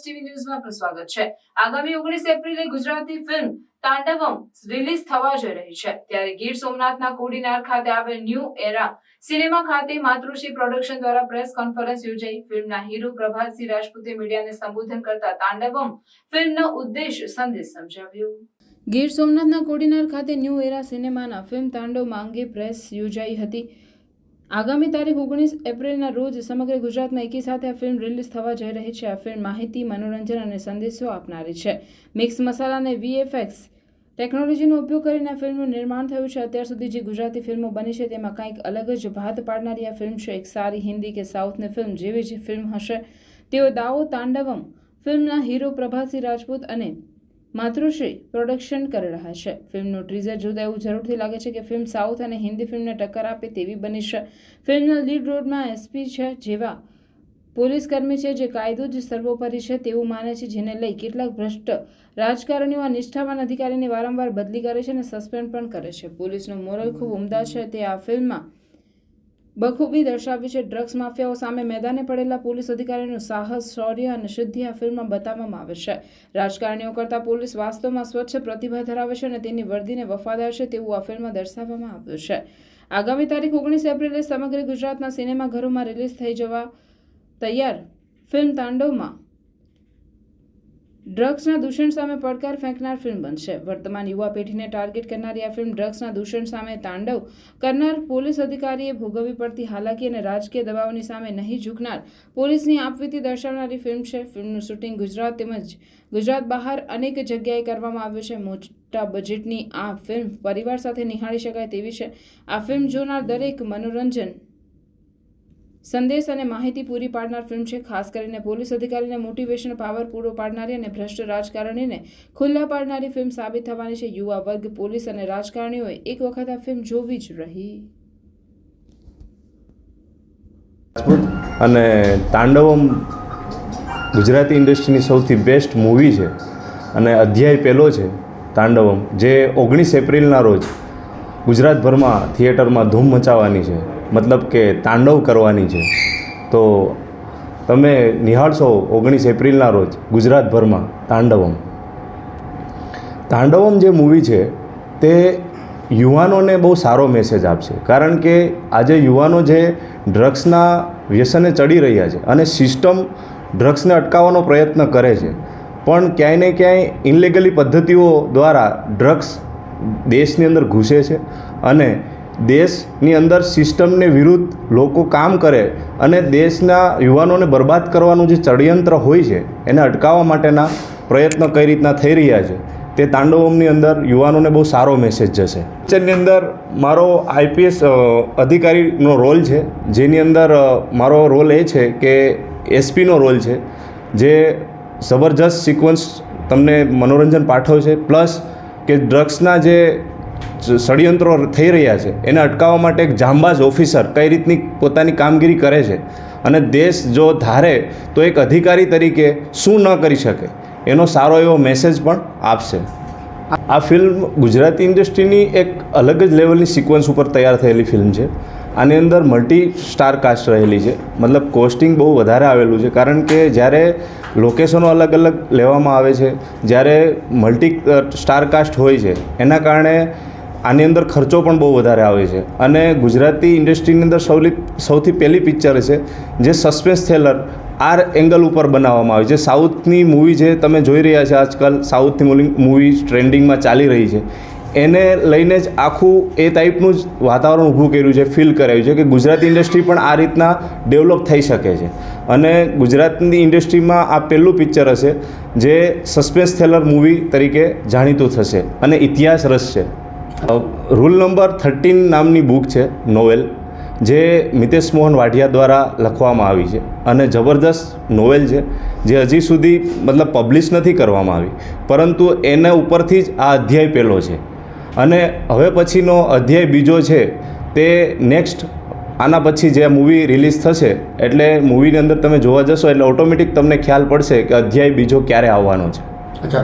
TV ન્યૂઝમાં આપનું સ્વાગત છે। આગામી 19 એપ્રિલે ગુજરાતી ફિલ્મ તાંડવમ રિલીઝ થવા જઈ રહી છે, ત્યારે ગીર સોમનાથના કોડીનાર ખાતે આવેલ ન્યૂ એરા સિનેમા ખાતે માતૃશ્રી પ્રોડક્શન દ્વારા પ્રેસ કોન્ફરન્સ યોજાઈ। ફિલ્મના હીરો પ્રભાતસિંહ રાજપૂતે મીડિયાને સંબોધન કરતા તાંડવમ ફિલ્મનો ઉદ્દેશ સંદેશ સમજાવ્યો। ગીર સોમનાથના કોડીનાર ખાતે ન્યૂ એરા સિનેમાના ફિલ્મ તાંડવ અંગે પ્રેસ યોજાઈ હતી। આગામી તારીખ 19 એપ્રિલના રોજ સમગ્ર ગુજરાતમાં એકી સાથે આ ફિલ્મ રિલીઝ થવા જઈ રહી છે। આ ફિલ્મ માહિતી, મનોરંજન અને સંદેશો આપનારી છે। મિક્સ મસાલા અને VFX ટેકનોલોજીનો ઉપયોગ કરીને આ ફિલ્મનું નિર્માણ થયું છે। અત્યાર સુધી જે ગુજરાતી ફિલ્મો બની છે તેમાં કંઈક અલગ જ ભાત પાડનારી આ ફિલ્મ છે। એક સારી હિન્દી કે સાઉથની ફિલ્મ જેવી જ ફિલ્મ હશે તેવો દાવો તાંડવમ ફિલ્મના હીરો પ્રભાતસિંહ રાજપૂત અને માતૃશ્રી પ્રોડક્શન કરી રહ્યા છે। ફિલ્મનું ટ્રીઝર જોતા એવું જરૂરથી લાગે છે કે ફિલ્મ સાઉથ અને હિન્દી ફિલ્મને ટક્કર આપે તેવી બની છે। ફિલ્મના લીડ રોલમાં SP છે, જેવા પોલીસ કર્મી છે જે કાયદો જ સર્વોપરી છે તેવું માને છે, જેને લઈ કેટલાક ભ્રષ્ટ રાજકારણીઓ આ નિષ્ઠાવાન અધિકારીને વારંવાર બદલી કરે છે અને સસ્પેન્ડ પણ કરે છે। પોલીસનું મોરલ ખૂબ ઉમદા છે તે આ ફિલ્મમાં બખૂબી દર્શાવ્યું છે। ડ્રગ્સ માફિયાઓ સામે મેદાને પડેલા પોલીસ અધિકારીનું સાહસ, શૌર્ય અને સિદ્ધિ આ ફિલ્મમાં બતાવવામાં આવે છે। રાજકારણીઓ કરતાં પોલીસ વાસ્તવમાં સ્વચ્છ પ્રતિભા ધરાવે છે અને તેની વર્દીને વફાદાર છે તેવું આ ફિલ્મમાં દર્શાવવામાં આવ્યું છે। આગામી તારીખ 19 એપ્રિલે સમગ્ર ગુજરાતના સિનેમાઘરોમાં રિલીઝ થઈ જવા તૈયાર ફિલ્મ તાંડવમાં ડ્રગ્સના દૂષણ સામે પડકાર ફેંકનાર ફિલ્મ બનશે। વર્તમાન યુવા પેઢીને ટાર્ગેટ કરનારી આ ફિલ્મ ડ્રગ્સના દૂષણ સામે તાંડવ કરનાર પોલીસ અધિકારીએ ભોગવવી પડતી હાલાકી અને રાજકીય દબાવની સામે નહીં ઝૂકનાર પોલીસની આપવીતી દર્શાવનારી ફિલ્મ છે। ફિલ્મનું શૂટિંગ ગુજરાત તેમજ ગુજરાત બહાર અનેક જગ્યાએ કરવામાં આવ્યું છે। મોટા બજેટની આ ફિલ્મ પરિવાર સાથે નિહાળી શકાય તેવી છે। આ ફિલ્મ જોનાર દરેક મનોરંજન, સંદેશ અને માહિતી પૂરી પાડનાર ફિલ્મ છે। ખાસ કરીને પોલીસ અધિકારીને મોટિવેશન પાવર પૂરો પાડનારી અને ભ્રષ્ટ રાજકારણીને ખુલ્લા પાડનારી ફિલ્મ સાબિત થવાની છે। યુવા વર્ગ, પોલીસ અને રાજકારણીઓએ એક વખત આ ફિલ્મ જોવી જ રહી। અને તાંડવમ ગુજરાતી ઇન્ડસ્ટ્રીની સૌથી બેસ્ટ મૂવી છે અને અધ્યાય પહેલો છે તાંડવમ, જે 19 એપ્રિલના રોજ ગુજરાતભરમાં થિયેટરમાં ધૂમ મચાવવાની છે, મતલબ કે તાંડવ કરવાની છે। તો તમે નિહાળશો 19 એપ્રિલના રોજ ગુજરાતભરમાં તાંડવમ। તાંડવમ જે મૂવી છે તે યુવાનોને બહુ સારો મેસેજ આપશે, કારણ કે આજે યુવાનો જે ડ્રગ્સના વ્યસને ચડી રહ્યા છે અને સિસ્ટમ ડ્રગ્સને અટકાવવાનો પ્રયત્ન કરે છે, પણ ક્યાંય ને ક્યાંય ઇનલીગલી પદ્ધતિઓ દ્વારા ડ્રગ્સ દેશની અંદર ઘૂસે છે અને દેશની અંદર સિસ્ટમને વિરુદ્ધ લોકો કામ કરે અને દેશના યુવાનોને બરબાદ કરવાનું જે ષડયંત્ર હોય છે એને અટકાવવા માટેના પ્રયત્નો કઈ રીતના થઈ રહ્યા છે તે તાંડવમની અંદર યુવાનોને બહુ સારો મેસેજ જશે। પિક્ચરની અંદર મારો IPS અધિકારીનો રોલ છે, જેની અંદર મારો રોલ એ છે કે SPનો રોલ છે, જે જબરજસ્ત સિક્વન્સ તમને મનોરંજન પાઠવશે, પ્લસ કે ડ્રગ્સના જે ષડયંત્રો થઈ રહ્યા છે એને અટકાવવા માટે એક જાંબાઝ ઓફિસર કઈ રીતની પોતાની કામગીરી કરે છે અને દેશ જો ધારે તો એક અધિકારી તરીકે શું ન કરી શકે એનો સારો એવો મેસેજ પણ આપશે। આ ફિલ્મ ગુજરાતી ઇન્ડસ્ટ્રીની એક અલગ જ લેવલની સિક્વન્સ ઉપર તૈયાર થયેલી ફિલ્મ છે। આની અંદર મલ્ટી સ્ટાર કાસ્ટ રહેલી છે, મતલબ કોસ્ટિંગ બહુ વધારે આવેલું છે, કારણ કે જ્યારે લોકેશનો અલગ અલગ લેવામાં આવે છે, જ્યારે મલ્ટી સ્ટાર કાસ્ટ હોય છે, એના કારણે આની અંદર ખર્ચો પણ બહુ વધારે આવે છે। અને ગુજરાતી ઇન્ડસ્ટ્રીની અંદર સૌથી પહેલી પિક્ચર છે જે સસ્પેન્સ થ્રિલર આ એંગલ ઉપર બનાવવામાં આવી છે। સાઉથની મૂવી જે તમે જોઈ રહ્યા છો આજકાલ, સાઉથની મૂવી ટ્રેન્ડિંગમાં ચાલી રહી છે, એને લઈને જ આખું એ ટાઈપનું જ વાતાવરણ ઊભું કર્યું છે, ફીલ કરાવ્યું છે કે ગુજરાતી ઇન્ડસ્ટ્રી પણ આ રીતના ડેવલપ થઈ શકે છે। અને ગુજરાતની ઇન્ડસ્ટ્રીમાં આ પહેલું પિક્ચર હશે જે સસ્પેન્સ થ્રિલર મૂવી તરીકે જાણીતું થશે અને ઇતિહાસ રચશે। રૂલ નંબર 13 નામની બુક છે, નોવેલ, જે મિતેશ મોહન વાઢિયા દ્વારા લખવામાં આવી છે અને જબરદસ્ત નોવેલ છે, જે હજી સુધી મતલબ પબ્લિશ નથી કરવામાં આવી, પરંતુ એના ઉપરથી જ આ અધ્યાય પહેલો છે અને હવે પછીનો અધ્યાય બીજો છે તે નેક્સ્ટ આના પછી જે મૂવી રિલીઝ થશે એટલે મૂવીની અંદર તમે જોવા જશો એટલે ઓટોમેટિક તમને ખ્યાલ પડશે કે અધ્યાય બીજો ક્યારે આવવાનો છે। અચ્છા,